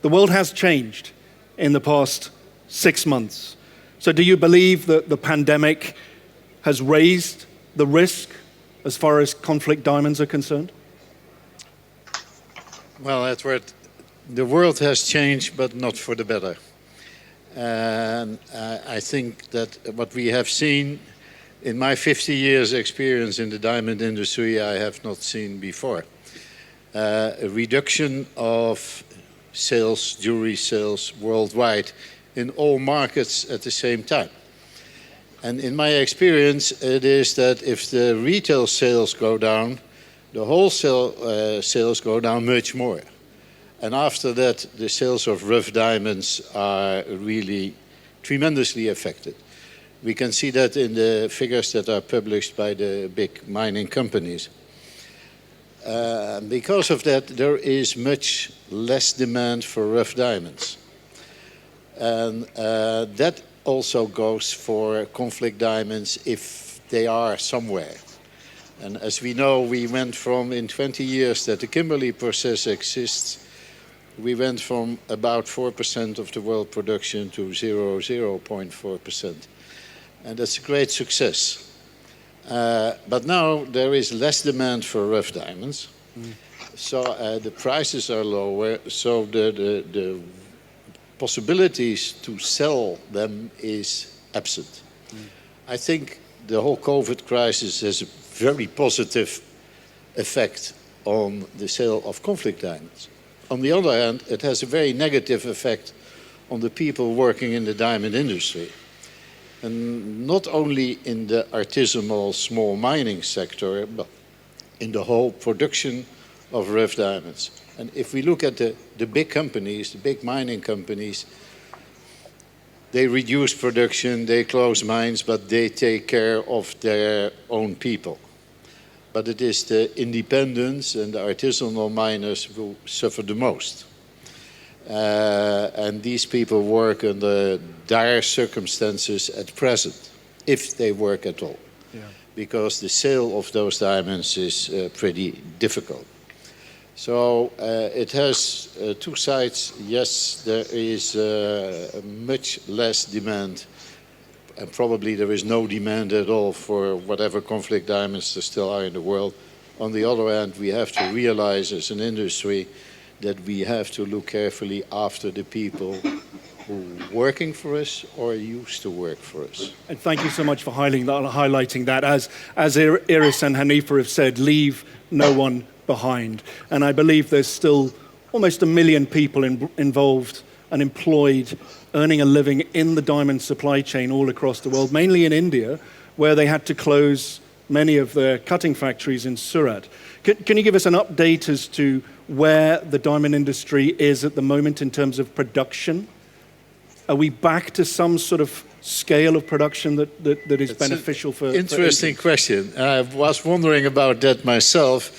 The world has changed in the past 6 months. So do you believe that the pandemic has raised the risk as far as conflict diamonds are concerned? Well, Edward, the world has changed, but not for the better. And I think that what we have seen in my 50 years experience in the diamond industry, I have not seen before. A reduction of sales, jewelry sales worldwide in all markets at the same time. And in my experience, it is that if the retail sales go down, the wholesale sales go down much more. And after that, the sales of rough diamonds are really tremendously affected. We can see that in the figures that are published by the big mining companies. Because of that, there is much less demand for rough diamonds. And that also goes for conflict diamonds if they are somewhere. And as we know, we went from, in 20 years that the Kimberley process exists, we went from about 4% of the world production to 0.4%. And that's a great success. But now there is less demand for rough diamonds. So the prices are lower, so the possibilities to sell them is absent. I think the whole COVID crisis has a very positive effect on the sale of conflict diamonds. On the other hand, it has a very negative effect on the people working in the diamond industry. And not only in the artisanal small mining sector, but in the whole production of rough diamonds. And if we look at the big companies, the big mining companies, they reduce production, they close mines, but they take care of their own people. But it is the independents and the artisanal miners who suffer the most. And these people work under dire circumstances at present, if they work at all. Yeah. Because the sale of those diamonds is pretty difficult. So it has two sides. Yes, there is much less demand, and probably there is no demand at all for whatever conflict diamonds there still are in the world. On the other hand, we have to realize as an industry that we have to look carefully after the people who are working for us or used to work for us. And thank you so much for highlighting that. As Iris and Hanifa have said, leave no one behind. And I believe there's still almost 1 million people involved and employed, earning a living in the diamond supply chain all across the world, mainly in India, where they had to close many of their cutting factories in Surat. Can you give us an update as to where the diamond industry is at the moment in terms of production? Are we back to some sort of scale of production that is beneficial for... Interesting question. I was wondering about that myself.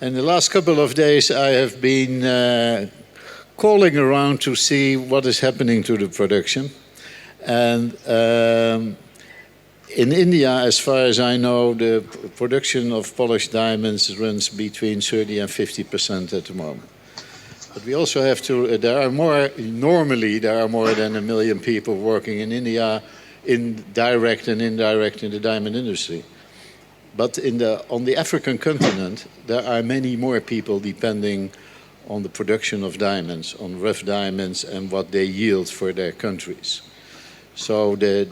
And the last couple of days I have been calling around to see what is happening to the production. And in India, as far as I know, the production of polished diamonds runs between 30 and 50% at the moment. But we also have to, normally there are more than 1 million people working in India, in direct and indirect in the diamond industry. But on the African continent, there are many more people depending on the production of diamonds, on rough diamonds and what they yield for their countries. So the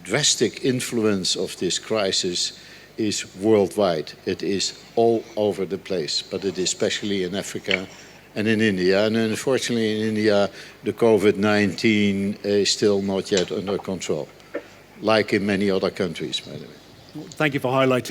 drastic influence of this crisis is worldwide. It is all over the place, but it is especially in Africa and in India. And unfortunately in India, the COVID-19 is still not yet under control, like in many other countries, by the way. Thank you for highlighting